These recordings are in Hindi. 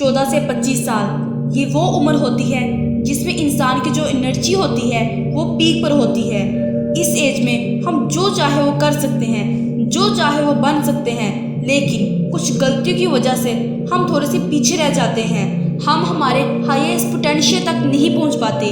14 से 25 साल ये वो उम्र होती है जिसमें इंसान की जो एनर्जी होती है वो पीक पर होती है। इस एज में हम जो चाहे वो कर सकते हैं, जो चाहे वो बन सकते हैं, लेकिन कुछ गलतियों की वजह से हम थोड़े से पीछे रह जाते हैं। हम हमारे हाईएस्ट पोटेंशियल तक नहीं पहुंच पाते।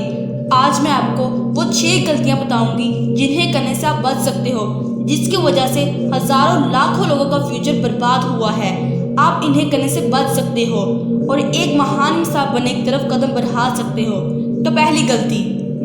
आज मैं आपको वो 6 गलतियां बताऊंगी जिन्हें करने से आप बच सकते हो, जिसकी वजह से हजारों लाखों लोगों का फ्यूचर बर्बाद हुआ है। आप इन्हें करने से बच सकते हो और एक महान इंसान बनने की तरफ कदम बढ़ा सकते हो। तो पहली गलती,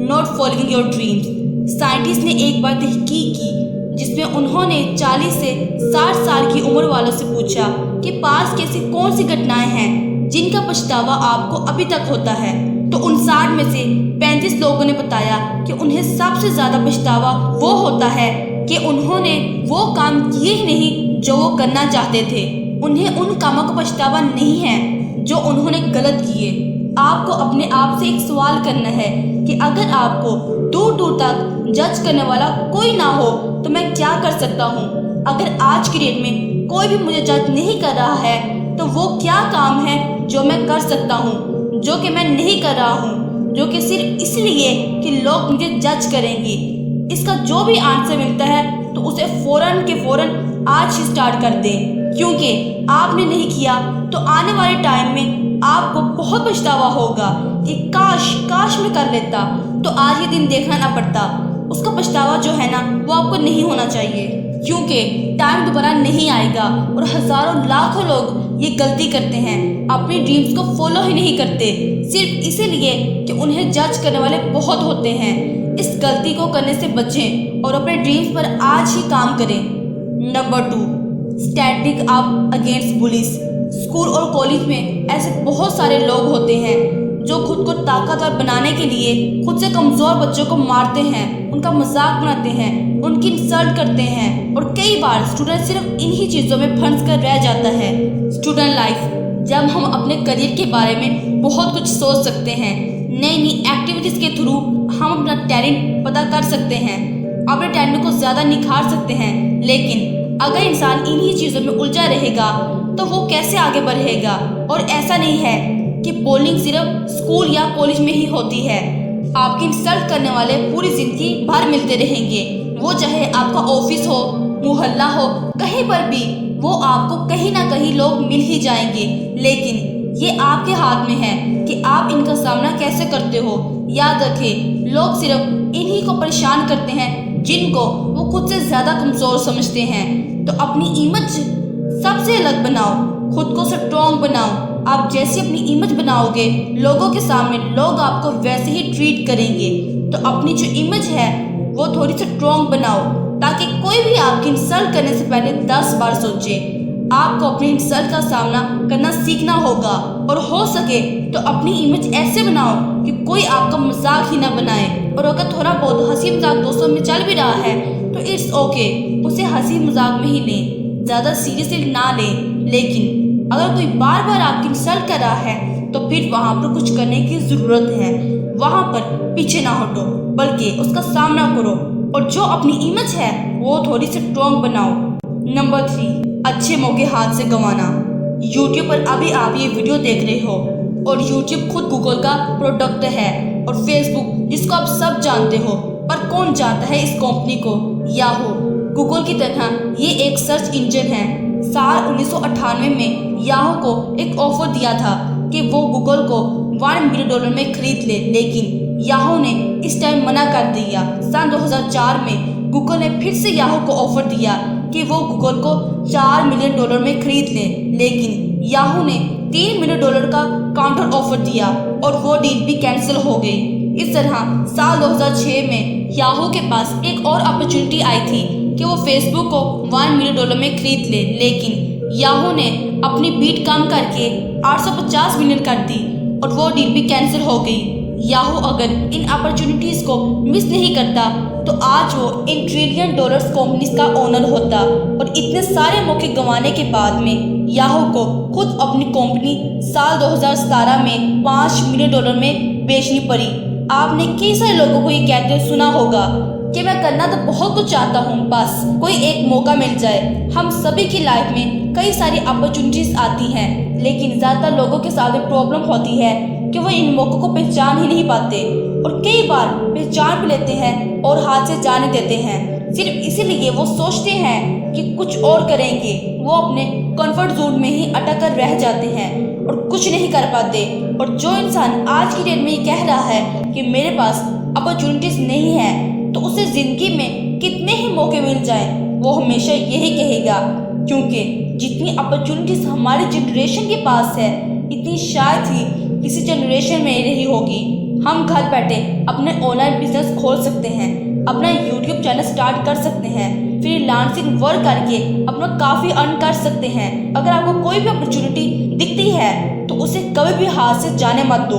not following your dreams. Scientist ने एक बार तहकीक की जिसमें उन्होंने 40 से 60 साल की उम्र वालों से पूछा कि पास की ऐसी कौन सी घटनाएं हैं जिनका पछतावा आपको अभी तक होता है। तो 59 में से 35 लोगों ने बताया कि उन्हें सबसे ज़्यादा पछतावा वो होता है कि उन्होंने वो काम किए ही नहीं जो वो करना चाहते थे। उन्हें उन कामों का पछतावा नहीं है जो उन्होंने गलत किए। आपको अपने आप से एक सवाल करना है कि अगर आपको दूर दूर तक जज करने वाला कोई ना हो तो मैं क्या कर सकता हूँ। अगर आज की डेट में कोई भी मुझे जज नहीं कर रहा है तो वो क्या काम है जो मैं कर सकता हूँ, जो कि मैं नहीं कर रहा हूँ, जो कि सिर्फ इसलिए कि लोग मुझे जज करेंगे। इसका जो भी आंसर मिलता है तो उसे फौरन के फौरन आज ही स्टार्ट कर दें, क्योंकि आपने नहीं किया तो आने वाले टाइम में आपको बहुत पछतावा होगा कि काश मैं कर लेता तो आज ये दिन देखना ना पड़ता। उसका पछतावा जो है ना वो आपको नहीं होना चाहिए, क्योंकि टाइम दोबारा नहीं आएगा। और हजारों लाखों लोग ये गलती करते हैं, अपनी ड्रीम्स को फॉलो ही नहीं करते सिर्फ इसीलिए कि उन्हें जज करने वाले बहुत होते हैं। इस गलती को करने से बचें और अपने ड्रीम्स पर आज ही काम करें। Number 2, standing up against bullies. School और कॉलेज में ऐसे बहुत सारे लोग होते हैं जो खुद को ताकतवर बनाने के लिए खुद से कमज़ोर बच्चों को मारते हैं, उनका मजाक बनाते हैं, उनकी इंसल्ट करते हैं। और कई बार स्टूडेंट सिर्फ इन्हीं चीज़ों में फंस कर रह जाता है। स्टूडेंट लाइफ, जब हम अपने करियर के बारे में बहुत कुछ सोच सकते हैं, नई नई एक्टिविटीज़ के थ्रू हम अपना टैलेंट पता कर सकते हैं, अपने टैलेंट को ज़्यादा निखार सकते हैं। लेकिन अगर इंसान इन्हीं चीज़ों में उलझा रहेगा तो वो कैसे आगे बढ़ेगा। और ऐसा नहीं है कि बॉलिंग सिर्फ स्कूल या कॉलेज में ही होती है। आपकी इंसल्ट करने वाले पूरी जिंदगी भर मिलते रहेंगे। वो चाहे आपका ऑफिस हो, मोहल्ला हो, कहीं पर भी वो आपको कहीं ना कहीं लोग मिल ही जाएंगे। लेकिन ये आपके हाथ में है कि आप इनका सामना कैसे करते हो। याद रखें, लोग सिर्फ इन्हीं को परेशान करते हैं जिनको वो खुद से ज़्यादा कमज़ोर समझते हैं। तो अपनी इमेज सबसे अलग बनाओ, खुद को स्ट्रॉन्ग बनाओ। आप जैसी अपनी इमेज बनाओगे लोगों के सामने लोग आपको वैसे ही ट्रीट करेंगे। तो अपनी जो इमेज है वो थोड़ी स्ट्रॉन्ग बनाओ ताकि कोई भी आपकी इंसल्ट करने से पहले 10 बार सोचे। आपको अपनी इंसल्ट का सामना करना सीखना होगा और हो सके तो अपनी इमेज ऐसे बनाओ कि कोई आपका मजाक ही ना बनाए। और अगर थोड़ा बहुत हंसी मजाक दोस्तों में चल भी रहा है तो इट्स ओके, उसे हंसी मजाक में ही लें, ज़्यादा सीरियसली ना लें। लेकिन अगर कोई बार बार आपकी इंसल्ट कर रहा है तो फिर वहाँ पर कुछ करने की ज़रूरत है। वहाँ पर पीछे ना हटो बल्कि उसका सामना करो और जो अपनी इमेज है वो थोड़ी सी स्ट्रॉन्ग बनाओ। नंबर 3, अच्छे मौके हाथ से गंवाना। यूट्यूब पर अभी आप ये वीडियो देख रहे हो और यूट्यूब खुद गूगल का प्रोडक्ट है, और फेसबुक जिसको आप सब जानते हो, पर कौन जानता है इस कंपनी को। याहू गूगल की तरह ये एक सर्च इंजन है। साल 1998 में याहू को एक ऑफर दिया था कि वो गूगल को $1 मिलियन में खरीद ले, लेकिन याहू ने इस टाइम मना कर दिया। सन 2004 में गूगल ने फिर से याहू को ऑफर दिया कि वो गूगल को $4 मिलियन में खरीद ले, लेकिन याहू ने $3 मिलियन का काउंटर ऑफर दिया और वो डील भी कैंसिल हो गई। इस तरह साल 2006 में याहू के पास एक और अपॉर्चुनिटी आई थी कि वो फेसबुक को $1 मिलियन में खरीद ले, लेकिन याहू ने अपनी बीट कम करके 850 मिलियन कर दी और वो डील भी कैंसिल हो गई। याहू अगर इन अपॉर्चुनिटीज़ को मिस नहीं करता तो आज वो इन $1 ट्रिलियन कंपनीज का ओनर होता। और इतने सारे मौके गंवाने के बाद में याहू को खुद अपनी कंपनी साल 2017 में $5 मिलियन में बेचनी पड़ी। आपने कई सारे लोगों को ये कहते हुए सुना होगा कि मैं करना तो बहुत कुछ चाहता हूँ, बस कोई एक मौका मिल जाए। हम सभी की लाइफ में कई सारी अपॉर्चुनिटीज़ आती हैं, लेकिन ज़्यादातर लोगों के साथ प्रॉब्लम होती है कि वो इन मौक़ों को पहचान ही नहीं पाते और कई बार पहचान भी लेते हैं और हाथ से जाने देते हैं। सिर्फ इसीलिए वो सोचते हैं कि कुछ और करेंगे, वो अपने कंफर्ट जोन में ही अटक कर रह जाते हैं और कुछ नहीं कर पाते। और जो इंसान आज की डेट में ये कह रहा है कि मेरे पास अपॉर्चुनिटीज़ नहीं है, तो उसे ज़िंदगी में कितने ही मौके मिल जाएं, वो हमेशा यही कहेगा, क्योंकि जितनी अपॉर्चुनिटीज़ हमारे जनरेशन के पास है, इतनी शायद ही किसी जनरेशन में रही होगी। हम घर बैठे अपने ऑनलाइन बिजनेस खोल सकते हैं, अपना यूट्यूब चैनल स्टार्ट कर सकते हैं, फ्रीलांसिंग वर्क करके अपना काफ़ी अर्न कर सकते हैं। अगर आपको कोई भी अपॉर्चुनिटी दिखती है तो उसे कभी भी हाथ से जाने मत दो,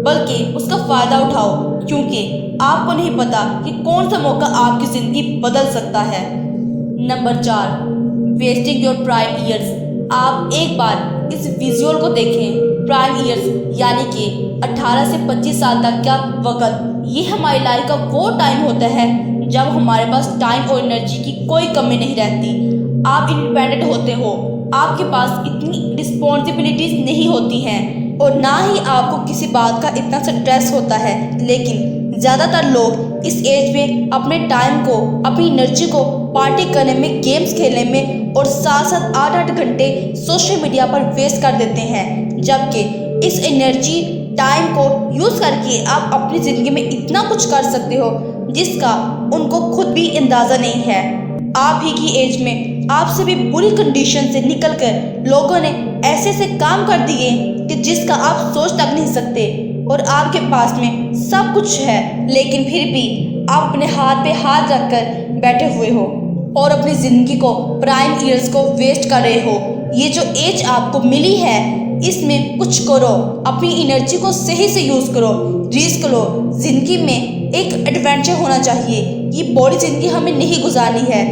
बल्कि उसका फ़ायदा उठाओ, क्योंकि आपको नहीं पता कि कौन सा मौका आपकी ज़िंदगी बदल सकता है। Number 4, wasting your prime years. आप एक बार इस विजुअल को देखें। प्राइम ईयर्स यानी कि 18 से 25 साल तक का वक्त, ये हमारी लाइफ का वो टाइम होता है जब हमारे पास टाइम और एनर्जी की कोई कमी नहीं रहती। आप इंडिपेंडेंट होते हो, आपके पास इतनी रिस्पॉन्सिबिलिटीज़ नहीं होती हैं और ना ही आपको किसी बात का इतना स्ट्रेस होता है। लेकिन ज़्यादातर लोग इस एज में अपने टाइम को, अपनी एनर्जी को पार्टी करने में, गेम्स खेलने में और साथ साथ 8-8 घंटे सोशल मीडिया पर वेस्ट कर देते हैं, जबकि इस एनर्जी टाइम को यूज़ करके आप अपनी ज़िंदगी में इतना कुछ कर सकते हो जिसका उनको खुद भी अंदाज़ा नहीं है। आप ही की एज में आपसे भी बुरी कंडीशन से निकलकर लोगों ने ऐसे ऐसे काम कर दिए कि जिसका आप सोच तक नहीं सकते, और आपके पास में सब कुछ है, लेकिन फिर भी आप अपने हाथ पे हाथ रखकर बैठे हुए हो और अपनी ज़िंदगी को, प्राइम ईयर्स को वेस्ट कर रहे हो। ये जो एज आपको मिली है, इसमें कुछ करो, अपनी एनर्जी को सही से यूज़ करो, रिस्क लो। ज़िंदगी में एक एडवेंचर होना चाहिए। ये बड़ी ज़िंदगी हमें नहीं गुजारनी है।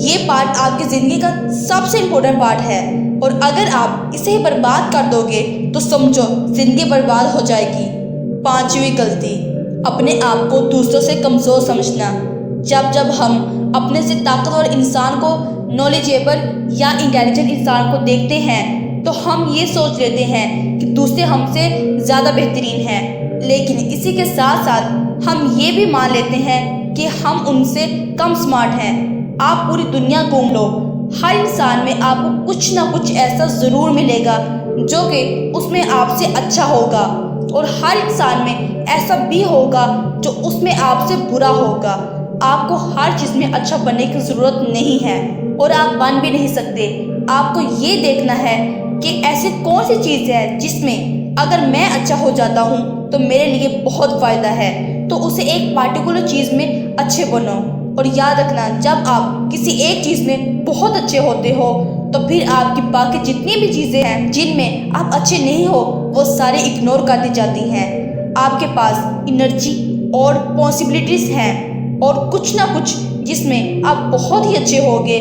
ये पार्ट आपकी ज़िंदगी का सबसे इम्पोर्टेंट पार्ट है, और अगर आप इसे बर्बाद कर दोगे तो समझो ज़िंदगी बर्बाद हो जाएगी। 5वीं गलती, अपने आप को दूसरों से कमज़ोर समझना। जब हम अपने से ताकतवर इंसान को, नॉलेजेबल या इंटेलिजेंट इंसान को देखते हैं तो हम ये सोच लेते हैं कि दूसरे हमसे ज़्यादा बेहतरीन हैं, लेकिन इसी के साथ साथ हम ये भी मान लेते हैं कि हम उनसे कम स्मार्ट हैं। आप पूरी दुनिया घूम लो, हर इंसान में आपको कुछ ना कुछ ऐसा ज़रूर मिलेगा जो कि उसमें आपसे अच्छा होगा, और हर इंसान में ऐसा भी होगा जो उसमें आपसे बुरा होगा। आपको हर चीज़ में अच्छा बनने की ज़रूरत नहीं है, और आप बन भी नहीं सकते। आपको ये देखना है कि ऐसी कौन सी चीज़ है जिसमें अगर मैं अच्छा हो जाता हूँ तो मेरे लिए बहुत फ़ायदा है, तो उसे एक पार्टिकुलर चीज़ में अच्छे बनो। और याद रखना, जब आप किसी एक चीज़ में बहुत अच्छे होते हो तो फिर आपकी बाकी जितनी भी चीज़ें हैं जिनमें आप अच्छे नहीं हो, वो सारे इग्नोर कर दी जाती हैं। आपके पास एनर्जी और पॉसिबिलिटीज़ हैं, और कुछ ना कुछ जिसमें आप बहुत ही अच्छे होगे,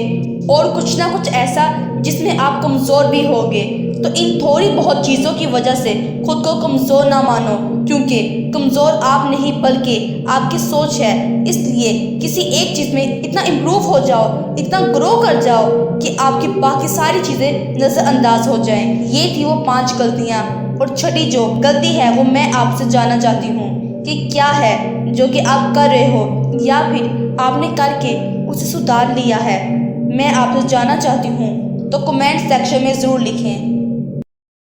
और कुछ ना कुछ ऐसा जिसमें आप कमज़ोर भी होगे। तो इन थोड़ी बहुत चीज़ों की वजह से खुद को कमज़ोर ना मानो, क्योंकि कमज़ोर आप नहीं बल्कि आपकी सोच है। इसलिए किसी एक चीज़ में इतना इम्प्रूव हो जाओ, इतना ग्रो कर जाओ कि आपकी बाकी सारी चीज़ें नज़रअंदाज हो जाएं। ये थी वो 5 गलतियाँ, और छठी जो गलती है वो मैं आपसे जानना चाहती हूँ कि क्या है जो कि आप कर रहे हो या फिर आपने करके उसे सुधार लिया है। मैं आपसे जानना चाहती हूँ, तो कमेंट सेक्शन में ज़रूर लिखें।